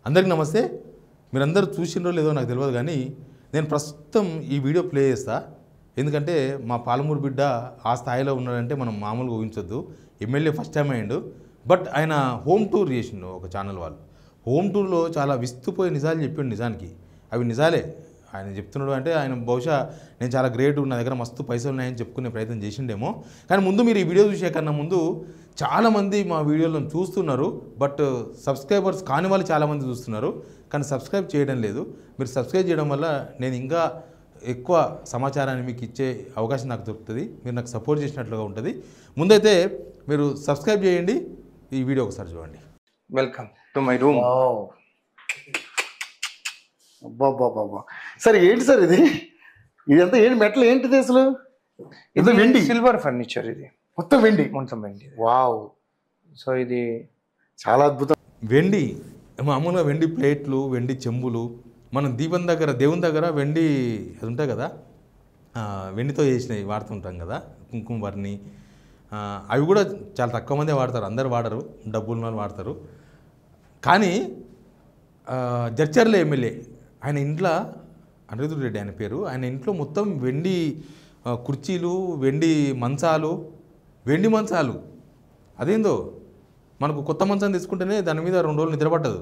అందరికీ నమస్తే. మీరందరూ చూసిండ్రో లేదో నాకు తెలియదు, కానీ నేను ప్రస్తుతం ఈ వీడియో ప్లే చేస్తా. ఎందుకంటే మా పాలమూరు బిడ్డ ఆ స్థాయిలో ఉన్నాడంటే మనం మామూలుగా ఊహించొద్దు. ఎమ్మెల్యే ఫస్ట్ టైం అయ్యిండు, బట్ ఆయన హోమ్ టూర్ చేసిండు ఒక ఛానల్ వాళ్ళు. హోమ్ టూర్లో చాలా విస్తుపోయే నిజాలు చెప్పిండు. నిజానికి అవి నిజాలే. ఆయన చెప్తున్నాడు అంటే ఆయన బహుశా నేను చాలా గ్రేట్, నా దగ్గర మస్తు పైసలు ఉన్నాయని చెప్పుకునే ప్రయత్నం చేసిండేమో. కానీ ముందు మీరు ఈ వీడియో చూసే కన్నా ముందు చాలామంది మా వీడియోలను చూస్తున్నారు, బట్ సబ్స్క్రైబర్స్ కాని వాళ్ళు చాలామంది చూస్తున్నారు, కానీ సబ్స్క్రైబ్ చేయడం లేదు. మీరు సబ్స్క్రైబ్ చేయడం వల్ల నేను ఇంకా ఎక్కువ సమాచారాన్ని మీకు ఇచ్చే అవకాశం నాకు దొరుకుతుంది, మీరు నాకు సపోర్ట్ చేసినట్లుగా ఉంటుంది. ముందైతే మీరు సబ్స్క్రైబ్ చేయండి, ఈ వీడియో ఒకసారి చూడండి. Welcome to my room. అబ్బా సరే, ఏంటి సార్ ఇది? ఇదంతా ఏంటి? మెటల్ ఏంటిది అసలు? ఇది వెండి, సిల్వర్ ఫర్నిచర్. ఇది మొత్తం వెండి. వావ్, సో ఇది చాలా అద్భుతం. వెండి మామూలుగా వెండి ప్లేట్లు, వెండి చెంబులు, మనం దీపం దగ్గర దేవుని దగ్గర వెండి అది ఉంటాయి కదా, వెండితో చేసినవి వాడుతుంటాం కదా, కుంకుమ వర్ణి. అవి కూడా చాలా తక్కువ మందే వాడతారు, అందరు వాడరు, డబ్బులు వాళ్ళు వాడతారు. కానీ జడ్చర్ల ఎమ్మెల్యే ఆయన ఇంట్లో, అనిరుద్ధ్ రెడ్డి ఆయన పేరు, ఆయన ఇంట్లో మొత్తం వెండి కుర్చీలు, వెండి మంచాలు. అదేందో మనకు కొత్త మంచం తీసుకుంటేనే దాని మీద 2 రోజులు నిద్రపట్టదు.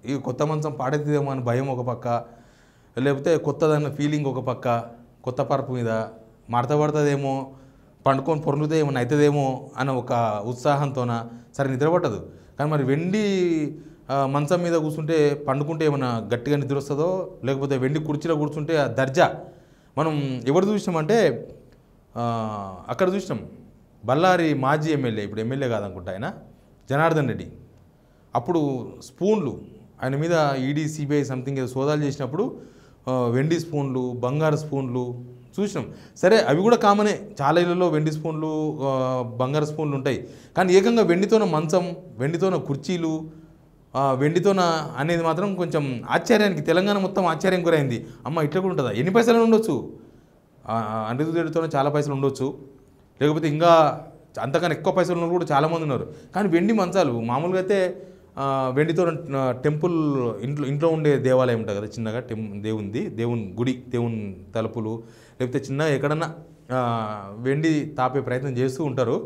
ఈ కొత్త మంచం పాడేదేమో అని భయం ఒక పక్క, లేకపోతే కొత్తదన్న ఫీలింగ్ ఒక పక్క, కొత్త పరుపు మీద మడత పడుతుందేమో, పండుకొని పొరులుతే ఏమన్నా అవుతుందేమో అన్న ఒక ఉత్సాహంతోన సరే నిద్రపట్టదు. కానీ మరి వెండి మంచం మీద కూర్చుంటే, పండుకుంటే ఏమైనా గట్టిగా నిద్ర వస్తుందో, లేకపోతే వెండి కుర్చీలో కూర్చుంటే ఆ దర్జా. మనం ఎవరు చూసినామంటే అక్కడ చూసినాం, బళ్ళారి మాజీ ఎమ్మెల్యే, ఇప్పుడు ఎమ్మెల్యే కాదనుకుంటా ఆయన, జనార్దన్ రెడ్డి. అప్పుడు స్పూన్లు ఆయన మీద ఈడీ సిబిఐ సంథింగ్ ఏదో సోదాలు చేసినప్పుడు వెండి స్పూన్లు, బంగారు స్పూన్లు చూసినాం. సరే అవి కూడా కామనే, చాలా ఇళ్ళలో వెండి స్పూన్లు, బంగారు స్పూన్లు ఉంటాయి. కానీ ఏకంగా వెండితోన మంచం, వెండితోన కుర్చీలు, వెండితోన అనేది మాత్రం కొంచెం ఆశ్చర్యానికి, తెలంగాణ మొత్తం ఆశ్చర్యం గురైంది. అమ్మ ఇట్లా కూడా ఉంటుందా? ఎన్ని పైసలు ఉండొచ్చు? అనిరుద్ధ్ రెడ్డితోనే చాలా పైసలు ఉండొచ్చు, లేకపోతే ఇంకా అంతకన్నా ఎక్కువ పైసలు ఉన్న కూడా చాలామంది ఉన్నారు. కానీ వెండి మంచాలు మామూలుగా అయితే వెండితో టెంపుల్ ఇంట్లో ఉండే దేవాలయం ఉంటుంది కదా, చిన్నగా దేవుని గుడి, దేవుని తలుపులు, లేకపోతే చిన్నగా ఎక్కడన్నా వెండి తాపే ప్రయత్నం చేస్తూ ఉంటారు.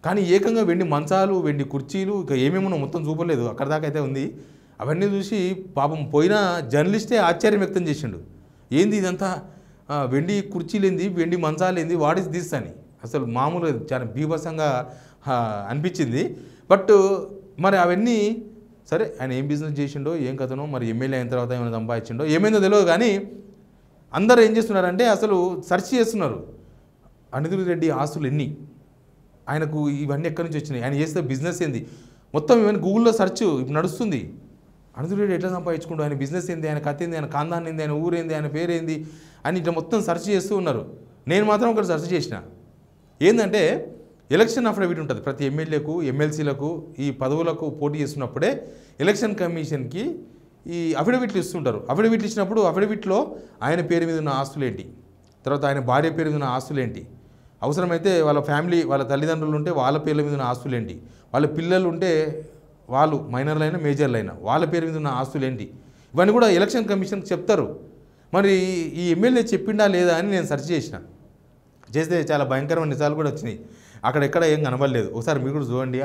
కానీ ఏకంగా వెండి మంచాలు, వెండి కుర్చీలు, ఇక ఏమేమో మొత్తం చూపలేదు, అక్కడ దాకా అయితే ఉంది. అవన్నీ చూసి పాపం పోయిన జర్నలిస్టే ఆశ్చర్యం వ్యక్తం చేసిండు. ఏంది ఇదంతా, వెండి కుర్చీలు ఏంది, వెండి మంచాలు ఏంది, వాడిసి తీస్తాని అసలు మామూలుగా చాలా బీభత్సంగా అనిపించింది. బట్ మరి అవన్నీ సరే, ఆయన ఏం బిజినెస్ చేసిండో ఏం కథనో, మరి ఎమ్మెల్యే అయిన తర్వాత ఏమైనా సంపాదించిండో ఏమైందో తెలియదు. కానీ అందరూ ఏం చేస్తున్నారంటే అసలు సెర్చ్ చేస్తున్నారు, అనిరుద్ధ్ రెడ్డి ఆస్తులు ఎన్ని, ఆయనకు ఇవన్నీ ఎక్కడి నుంచి వచ్చినాయి, ఆయన చేస్తే బిజినెస్ ఏంది, మొత్తం ఇవన్నీ గూగుల్లో సెర్చ్ ఇప్పుడు నడుస్తుంది. అనిరుద్ధ్ రెడ్డి ఎట్లా సంపాదించుకుంటూ, ఆయన బిజినెస్ ఏంది, ఆయన కథ ఏంది, ఆయన ఖాందాన్ ఏంది, ఆయన ఊరేంది, ఆయన పేరేంది అని ఇట్లా మొత్తం సెర్చ్ చేస్తూ ఉన్నారు. నేను మాత్రం ఒకటి సెర్చ్ చేసిన, ఏంటంటే ఎలక్షన్ అఫిడవిట్ ఉంటుంది ప్రతి ఎమ్మెల్యేకు, ఎమ్మెల్సీలకు, ఈ పదవులకు పోటీ చేస్తున్నప్పుడే ఎలక్షన్ కమిషన్కి ఈ అఫిడవిట్లు ఇస్తుంటారు. అఫిడవిట్లు ఇచ్చినప్పుడు అఫిడవిట్లో ఆయన పేరు మీద ఉన్న ఆస్తులేంటి, తర్వాత ఆయన భార్య పేరు మీద ఉన్న ఆస్తులేంటి, అవసరమైతే వాళ్ళ ఫ్యామిలీ, వాళ్ళ తల్లిదండ్రులు ఉంటే వాళ్ళ పేర్ల మీద ఉన్న ఆస్తులేంటి, వాళ్ళ పిల్లలు ఉంటే వాళ్ళు మైనర్లైనా మేజర్లైనా వాళ్ళ పేరు మీద ఉన్న ఆస్తులేంటి, ఇవన్నీ కూడా ఎలక్షన్ కమిషన్కి చెప్తారు. మరి ఈ ఎమ్మెల్యే చెప్పిండా లేదా అని నేను సెర్చ్ చేస్తే చాలా భయంకరమైన నిజాలు కూడా వచ్చినాయి. అక్కడెక్కడ ఏం కనబడలేదు. ఒకసారి మీరు కూడా చూడండి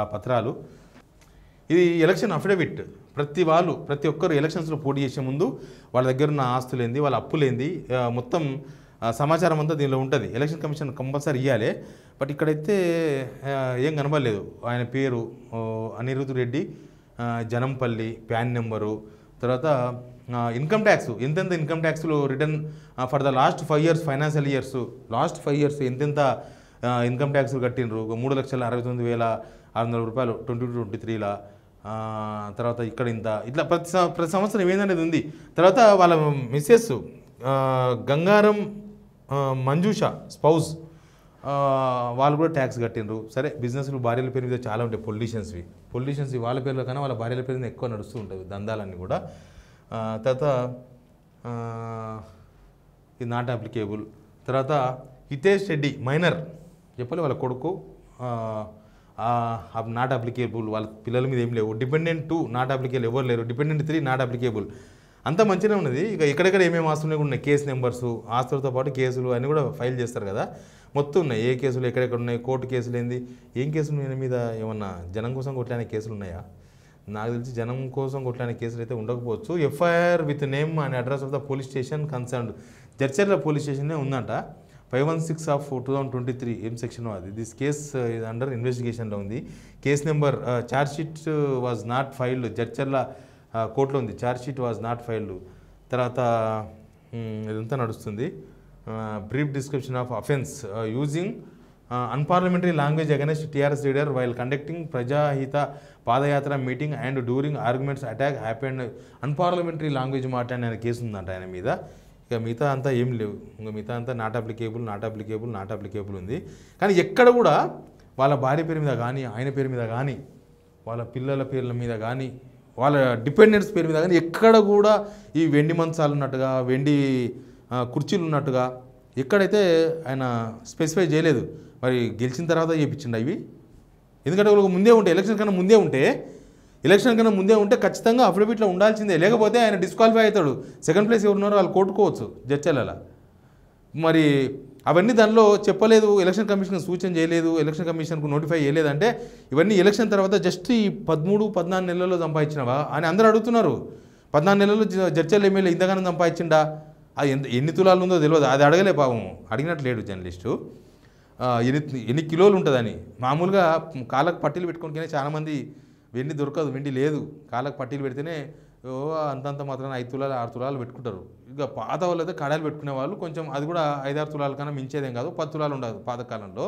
ఆ పత్రాలు. ఇది ఎలక్షన్ అఫిడవిట్. ప్రతి ఒక్కరు ఎలక్షన్స్లో పోటీ చేసే ముందు వాళ్ళ దగ్గర ఉన్న ఆస్తులేంది, వాళ్ళ అప్పులేంది, మొత్తం సమాచారం అంతా దీనిలో ఉంటుంది. ఎలక్షన్ కమిషన్ కంపల్సరీ ఇవ్వాలి. బట్ ఇక్కడైతే ఏం కనబడలేదు. ఆయన పేరు అనిరుద్ధ్ రెడ్డి, జనంపల్లి, ప్యాన్ నెంబరు, తర్వాత ఇన్కమ్ ట్యాక్స్, ఎంతెంత ఇన్కమ్ ట్యాక్స్లో return for the last 5 years financial years, last 5 years ఎంతెంత ఇన్కమ్ ట్యాక్స్ కట్టినరు, 3,69,600 రూపాయలు 22-23లా. తర్వాత ఇక్కడ ఇట్లా ప్రతి సంవత్సరం ఏదనేది ఉంది. తర్వాత వాళ్ళ మిస్సెస్ గంగారం మంజుష స్పౌజ్, వాళ్ళు కూడా ట్యాక్స్ కట్టినరు. సరే బిజినెస్లు భార్యల పేరు మీద చాలా ఉంటాయి, పొలిటీషియన్స్ వాళ్ళ పేర్లో కన్నా వాళ్ళ భార్యల పేరు మీద ఎక్కువ నడుస్తూ ఉంటాయి దందాలన్నీ కూడా. తర్వాత ఇది నాట్ అప్లికేబుల్. తర్వాత హితేష్ రెడ్డి మైనర్ చెప్పాలి, వాళ్ళ కొడుకు నాట్ అప్లికేబుల్, వాళ్ళ పిల్లల మీద ఏం లేవు. డిపెండెంట్ 2 నాట్ అప్లికేబుల్, ఎవరు లేరు. Dependent 3 not applicable. అంతా మంచిగానే ఉన్నది. ఇక ఎక్కడెక్కడ ఏమేమి ఆస్తులు ఉన్నాయి, కేసు నెంబర్స్, ఆస్తులతో పాటు కేసులు అన్నీ కూడా ఫైల్ చేస్తారు కదా, మొత్తం ఉన్నాయి. ఏ కేసులు ఎక్కడెక్కడ ఉన్నాయి, కోర్టు కేసులు ఏంది, ఏం కేసులు నేను మీద ఏమన్నా జనం కోసం కొట్లానే కేసులు ఉన్నాయా? నాకు తెలిసి జనం కోసం కొట్లానే కేసులు అయితే ఉండకపోవచ్చు. FIR with name and address of the police station concerned, Jadcherla police స్టేషనే ఉందంట. 516 ఆఫ్ 2023 ఏం సెక్షన్ అది. దిస్ కేస్ ఇది అండర్ ఇన్వెస్టిగేషన్లో ఉంది. Case number charge sheet was not filed, Jadcherla కోర్టులో ఉంది. Charge sheet was not filed. తర్వాత ఇదంతా నడుస్తుంది. Brief description of offence using unparliamentary language against TRS leader while conducting Prajahita padayatra meeting and during arguments attack happened. Unparliamentary language మాట్లాడిన case ఉందంట ఆయన మీద. ఇక మిగతా అంతా ఏం లేవు. ఇంకా మిగతా అంతా నాట్ అప్లికేబుల్ ఉంది. కానీ ఎక్కడ కూడా వాళ్ళ భార్య పేరు మీద కానీ, ఆయన పేరు మీద కానీ, వాళ్ళ పిల్లల పేర్ల మీద కానీ, వాళ్ళ డిపెండెంట్స్ పేరు మీద కానీ ఎక్కడ కూడా ఈ వెండి మంచాలు ఉన్నట్టుగా, వెండి కుర్చీలు ఉన్నట్టుగా ఎక్కడైతే ఆయన స్పెసిఫై చేయలేదు. మరి గెలిచిన తర్వాత చేయించిండు ఇవి. ఎందుకంటే వాళ్ళకి ముందే ఉంటే, ఎలక్షన్ కన్నా ముందే ఉంటే ఖచ్చితంగా అఫిడవిట్లో ఉండాల్సిందే. లేకపోతే ఆయన డిస్క్వాలిఫై అవుతాడు. సెకండ్ ప్లేస్ ఎవరున్నారో వాళ్ళు కొట్టుకోవచ్చు జడ్చర్ల. మరి అవన్నీ దానిలో చెప్పలేదు, ఎలక్షన్ కమిషన్ సూచన చేయలేదు, ఎలక్షన్ కమిషన్కు నోటిఫై చేయలేదంటే ఇవన్నీ ఎలక్షన్ తర్వాత జస్ట్ ఈ 13-14 నెలల్లో సంపాదించినవా అని అందరూ అడుగుతున్నారు. 14 నెలల్లో జడ్చర్ల ఎమ్మెల్యే ఇంతగానో సంపాదించిండా? అది ఎన్ని తులాలు ఉందో తెలియదు. అది అడగలే పాపం, అడిగినట్లేడు జర్నలిస్టు. ఎన్ని కిలోలు ఉంటుందని. మామూలుగా కాళ్ళకు పట్టీలు పెట్టుకోనికనే చాలామంది వెండి దొరకదు, వెండి లేదు, కాళ్ళకు పట్టీలు పెడితేనే అంతంత మాత్రం 5 తులాలు 6 తులాలు పెట్టుకుంటారు. ఇక పాత వాళ్ళు అయితే కడాయిలు పెట్టుకునే వాళ్ళు కొంచెం, అది కూడా 5-6 తులాల కన్నా మించేదేం కాదు, 10 తులాలు ఉండదు పాతకాలంలో.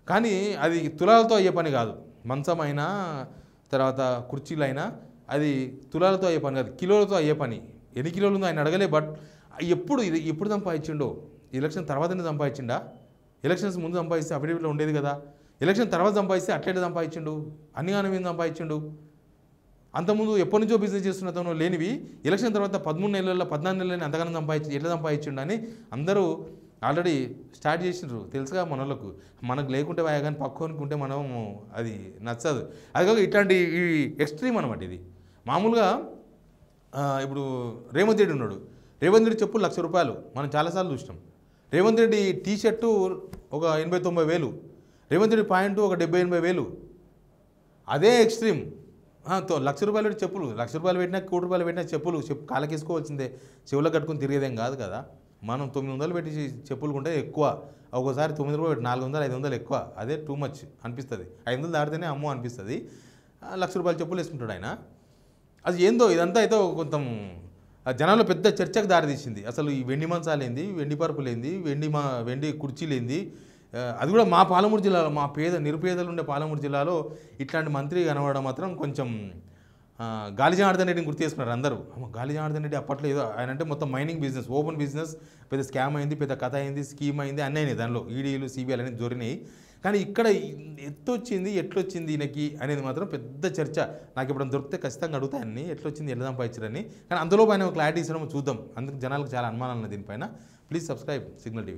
కానీ అది తులాలతో అయ్యే పని కాదు. మంచం అయినా తర్వాత కుర్చీలైనా అది తులాలతో అయ్యే పని కాదు, కిలోలతో అయ్యే పని. ఎన్ని కిలోలు ఉందో ఆయన అడగలే. బట్ ఎప్పుడు సంపాదించిండో? ఎలక్షన్ తర్వాతనే సంపాదించిండా? ఎలక్షన్స్ ముందు సంపాదిస్తే అఫిడవిట్లో ఉండేది కదా. ఎలక్షన్ తర్వాత సంపాదిస్తే అట్లెట్లా సంపాదించిండు? అన్నిగానం ఏం సంపాదించిండు? అంతకుముందు ఎప్పటి నుంచో బిజినెస్ చేస్తున్న లేనివి ఎలక్షన్ తర్వాత 13 నెలల్లో 14 నెలలని అంతగానం ఎట్లా సంపాదించిండు అని అందరూ ఆల్రెడీ స్టార్ట్ చేసిండ్రు. తెలుసుగా మనోళ్ళకు. మనకు లేకుంటే వాయా కానీ పక్కోనికి ఉంటే మనం అది నచ్చదు. అది కాక ఇట్లాంటి ఈ ఎక్స్ట్రీమ్ అనమాట ఇది. మామూలుగా ఇప్పుడు రేవంత్ రెడ్డి ఉన్నాడు. రేవంత్ రెడ్డి చెప్పులు ₹1,00,000 మనం చాలాసార్లు చూసినాం. రేవంత్ రెడ్డి టీ షర్టు ఒక 80-90 వేలు, రేవంత్ రెడ్డి పాయింట్ ఒక 70-80 వేలు. అదే ఎక్స్ట్రీమ్. ₹1,00,000 పెట్టి చెప్పులు, ₹1,00,000 పెట్టినా ₹1,00,00,000 పెట్టినా చెప్పులు కాలకేసుకోవాల్సిందే. చెవులకు కట్టుకుని తిరిగేదేం కాదు కదా. మనం 900 పెట్టి చెప్పులు కొంటే ఎక్కువ. ఒక్కోసారి 900 పెట్టి 400-500 ఎక్కువ. అదే టూ మచ్ అనిపిస్తుంది. 500 దాటితేనే అమ్మో అనిపిస్తుంది. ₹1,00,000 చెప్పులు వేసుకుంటాడు ఆయన. అది ఏందో ఇదంతా అయితే కొంచెం జనాల్లో పెద్ద చర్చకు దారితీసింది. అసలు ఈ వెండి మంచాలు ఏంది, వెండి పరుపులు ఏంది, వెండి కుర్చీలు ఏంది. అది కూడా మా పాలమూరు జిల్లాలో, మా నిరుపేదలు ఉండే పాలమూరు జిల్లాలో ఇట్లాంటి మంత్రి కనబడడం మాత్రం కొంచెం గాలి జనార్దన్ రెడ్డిని గుర్తు చేసుకున్నారు అందరూ. గాలి జనార్దన్ రెడ్డి అప్పట్లో ఏదో ఆయన అంటే మొత్తం మైనింగ్ బిజినెస్, ఓపెన్ బిజినెస్, పెద్ద స్కామ్ అయింది, పెద్ద కథ అయింది, స్కీమ్ అయింది, అన్నీ అయినాయి దానిలో. ఈడీలు సిబిఐలు అనేది దొరినాయి. కానీ ఇక్కడ ఎట్లొచ్చింది ఈయనకి అనేది మాత్రం పెద్ద చర్చ. నాకు ఇప్పుడు దొరికితే ఖచ్చితంగా అడుగుతాయని ఎట్లొచ్చింది, ఎట్లా సంపాదించారని. కానీ అందులో పైన క్లారిటీ ఇవ్వడం చూద్దాం. అందుకు జనాలకు చాలా అనుమానాలు ఉన్నాయి దీనిపైన. Please subscribe signal TV.